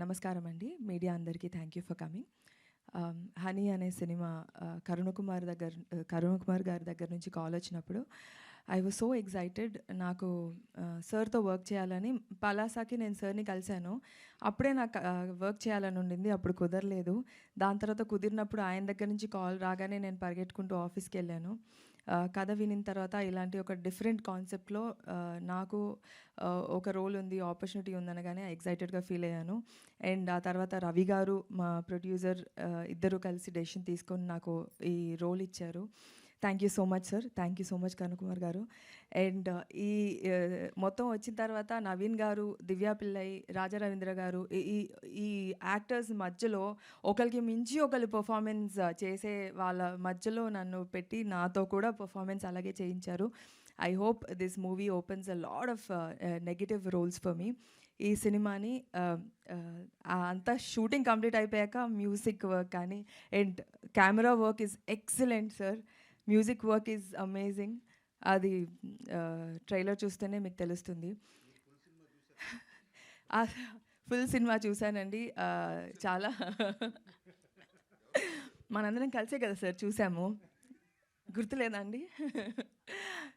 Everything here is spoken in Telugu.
నమస్కారం అండి. మీడియా అందరికీ thank you for coming. Honey అనే సినిమా కరుణ కుమార్ గారి దగ్గర నుంచి కాల్ వచ్చినప్పుడు ఐ వాజ్ సో ఎక్సైటెడ్. నాకు సార్తో వర్క్ చేయాలని, పలాసాకి నేను సార్ని కలిశాను. అప్పుడే నాకు వర్క్ చేయాలని ఉండింది, అప్పుడు కుదరలేదు. దాని తర్వాత కుదిరినప్పుడు ఆయన దగ్గర నుంచి కాల్ రాగానే నేను పరిగెట్టుకుంటూ ఆఫీస్కి వెళ్ళాను. కథ వినిన తర్వాత ఇలాంటి ఒక డిఫరెంట్ కాన్సెప్ట్లో నాకు ఒక రోల్ ఉంది, ఆపర్చునిటీ ఉందనగానే ఎక్సైటెడ్గా ఫీల్ అయ్యాను. అండ్ ఆ తర్వాత రవి గారు, మా ప్రొడ్యూసర్, ఇద్దరు కలిసి డెసిషన్ తీసుకొని నాకు ఈ రోల్ ఇచ్చారు. Thank you so much sir, thank you so much Karunakumar గారు. అండ్ ఈ మొత్తం వచ్చిన తర్వాత నవీన్ గారు, దివ్యా పిల్లై, రాజా రవీంద్ర గారు, ఈ ఈ యాక్టర్స్ మధ్యలో ఒకరికి మించి ఒకరు పర్ఫార్మెన్స్ చేసే వాళ్ళ మధ్యలో నన్ను పెట్టి నాతో కూడా పర్ఫార్మెన్స్ అలాగే చేయించారు. I hope this movie opens a lot of negative roles for me. ఈ సినిమాని అంతా షూటింగ్ కంప్లీట్ అయిపోయాక మ్యూజిక్ వర్క్ కానీ and camera work is excellent sir. Music work is amazing. అది ట్రైలర్ చూస్తేనే మీకు తెలుస్తుంది. ఫుల్ సినిమా చూశానండి. చాలా మనందరం కలిసే కదా సార్ చూసాము, గుర్తులేదా అండి?